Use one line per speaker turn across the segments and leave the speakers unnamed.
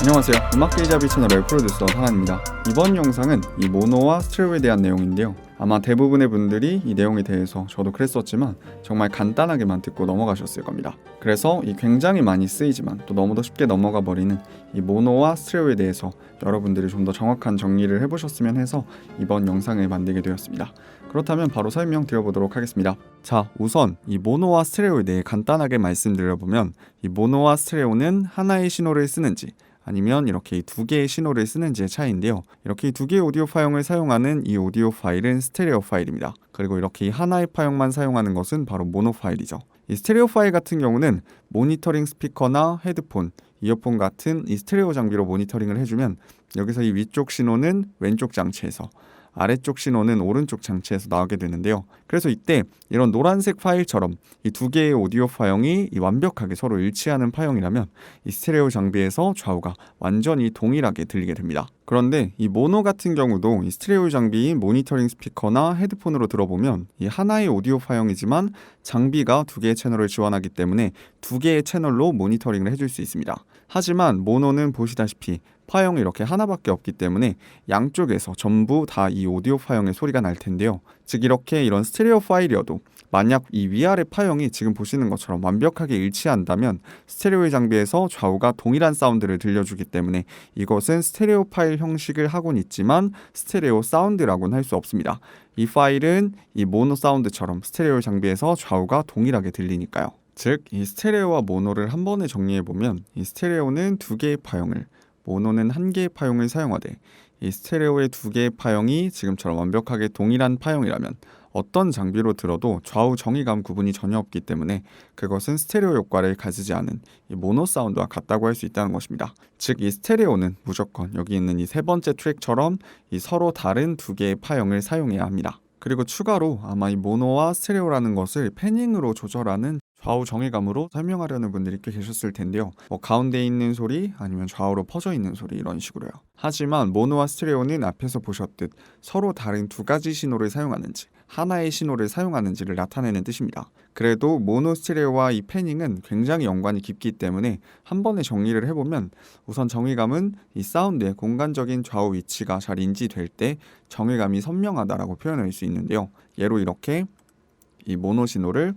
안녕하세요. 음악데이자비 채널의 프로듀서 상한입니다. 이번 영상은 이 모노와 스테레오에 대한 내용인데요. 아마 대부분의 분들이 이 내용에 대해서 저도 그랬었지만 정말 간단하게만 듣고 넘어가셨을 겁니다. 그래서 이 굉장히 많이 쓰이지만 또 너무도 쉽게 넘어가 버리는 이 모노와 스테레오에 대해서 여러분들이 좀 더 정확한 정리를 해보셨으면 해서 이번 영상을 만들게 되었습니다. 그렇다면 바로 설명드려보도록 하겠습니다. 자, 우선 이 모노와 스테레오에 대해 간단하게 말씀드려보면 이 모노와 스테레오는 하나의 신호를 쓰는지 아니면 이렇게 이 두 개의 신호를 쓰는지의 차이인데요. 이렇게 이 두 개의 오디오 파형을 사용하는 이 오디오 파일은 스테레오 파일입니다. 그리고 이렇게 이 하나의 파형만 사용하는 것은 바로 모노 파일이죠. 이 스테레오 파일 같은 경우는 모니터링 스피커나 헤드폰, 이어폰 같은 이 스테레오 장비로 모니터링을 해주면 여기서 이 위쪽 신호는 왼쪽 장치에서 아래쪽 신호는 오른쪽 장치에서 나오게 되는데요. 그래서 이때 이런 노란색 파일처럼 이 두 개의 오디오 파형이 완벽하게 서로 일치하는 파형이라면 이 스테레오 장비에서 좌우가 완전히 동일하게 들리게 됩니다. 그런데 이 모노 같은 경우도 이 스테레오 장비인 모니터링 스피커나 헤드폰으로 들어보면 이 하나의 오디오 파형이지만 장비가 두 개의 채널을 지원하기 때문에 두 개의 채널로 모니터링을 해줄 수 있습니다. 하지만 모노는 보시다시피 파형이 이렇게 하나밖에 없기 때문에 양쪽에서 전부 다 이 오디오 파형의 소리가 날 텐데요. 즉 이렇게 이런 스테레오 파일이어도 만약 이 위아래 파형이 지금 보시는 것처럼 완벽하게 일치한다면 스테레오 장비에서 좌우가 동일한 사운드를 들려주기 때문에 이것은 스테레오 파일 형식을 하곤 있지만 스테레오 사운드라고는 할 수 없습니다. 이 파일은 이 모노 사운드처럼 스테레오 장비에서 좌우가 동일하게 들리니까요. 즉 이 스테레오와 모노를 한 번에 정리해보면 이 스테레오는 두 개의 파형을, 모노는 한 개의 파형을 사용하되 이 스테레오의 두 개의 파형이 지금처럼 완벽하게 동일한 파형이라면 어떤 장비로 들어도 좌우 정의감 구분이 전혀 없기 때문에 그것은 스테레오 효과를 가지지 않은 이 모노 사운드와 같다고 할 수 있다는 것입니다. 즉 이 스테레오는 무조건 여기 있는 이 세 번째 트랙처럼 이 서로 다른 두 개의 파형을 사용해야 합니다. 그리고 추가로 아마 이 모노와 스테레오라는 것을 패닝으로 조절하는 좌우 정의감으로 설명하려는 분들이 꽤 계셨을 텐데요. 가운데 있는 소리 아니면 좌우로 퍼져 있는 소리 이런 식으로요. 하지만 모노와 스테레오는 앞에서 보셨듯 서로 다른 두 가지 신호를 사용하는지 하나의 신호를 사용하는지를 나타내는 뜻입니다. 그래도 모노 스테레오와 이 패닝은 굉장히 연관이 깊기 때문에 한 번에 정리를 해보면 우선 정의감은 이 사운드의 공간적인 좌우 위치가 잘 인지될 때 정의감이 선명하다라고 표현할 수 있는데요. 예로 이렇게 이 모노 신호를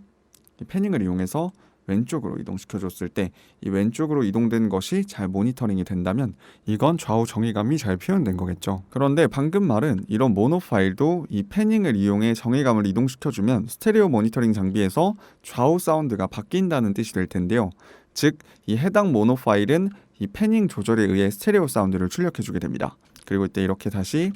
이 패닝을 이용해서 왼쪽으로 이동시켜줬을 때 이 왼쪽으로 이동된 것이 잘 모니터링이 된다면 이건 좌우 정의감이 잘 표현된 거겠죠. 그런데 방금 말은 이런 모노 파일도 이 패닝을 이용해 정의감을 이동시켜주면 스테레오 모니터링 장비에서 좌우 사운드가 바뀐다는 뜻이 될 텐데요. 즉 이 해당 모노 파일은 이 패닝 조절에 의해 스테레오 사운드를 출력해주게 됩니다. 그리고 이때 이렇게 다시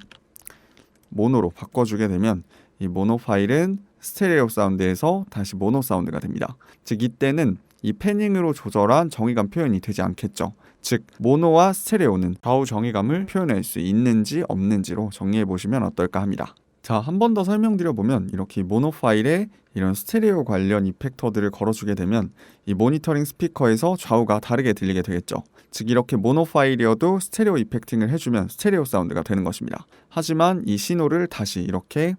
모노로 바꿔주게 되면 이 모노 파일은 스테레오 사운드에서 다시 모노 사운드가 됩니다. 즉 이때는 이 패닝으로 조절한 정의감 표현이 되지 않겠죠. 즉 모노와 스테레오는 좌우 정의감을 표현할 수 있는지 없는지로 정리해 보시면 어떨까 합니다. 자, 한 번 더 설명드려보면 이렇게 모노 파일에 이런 스테레오 관련 이펙터들을 걸어주게 되면 이 모니터링 스피커에서 좌우가 다르게 들리게 되겠죠. 즉 이렇게 모노 파일이어도 스테레오 이펙팅을 해주면 스테레오 사운드가 되는 것입니다. 하지만 이 신호를 다시 이렇게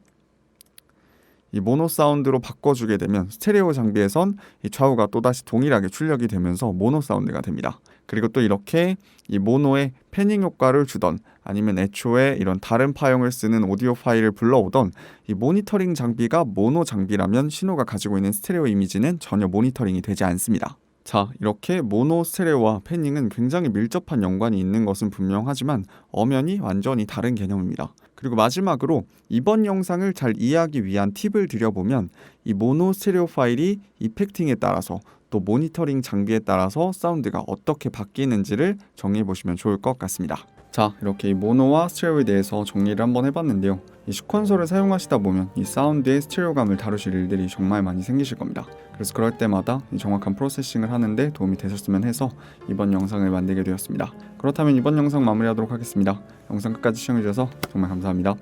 이 모노 사운드로 바꿔주게 되면 스테레오 장비에선 이 좌우가 또다시 동일하게 출력이 되면서 모노 사운드가 됩니다. 그리고 또 이렇게 이 모노에 패닝 효과를 주던 아니면 애초에 이런 다른 파형을 쓰는 오디오 파일을 불러오던 이 모니터링 장비가 모노 장비라면 신호가 가지고 있는 스테레오 이미지는 전혀 모니터링이 되지 않습니다. 자, 이렇게 모노 스테레오와 패닝은 굉장히 밀접한 연관이 있는 것은 분명하지만 엄연히 완전히 다른 개념입니다. 그리고 마지막으로 이번 영상을 잘 이해하기 위한 팁을 드려보면 이 모노 스테레오 파일이 이펙팅에 따라서 또 모니터링 장비에 따라서 사운드가 어떻게 바뀌는지를 정리해 보시면 좋을 것 같습니다. 자, 이렇게 이 모노와 스테레오에 대해서 정리를 한번 해봤는데요. 이 시퀀서를 사용하시다 보면 이 사운드의 스테레오감을 다루실 일들이 정말 많이 생기실 겁니다. 그래서 그럴 때마다 이 정확한 프로세싱을 하는데 도움이 되셨으면 해서 이번 영상을 만들게 되었습니다. 그렇다면 이번 영상 마무리하도록 하겠습니다. 영상 끝까지 시청해주셔서 정말 감사합니다.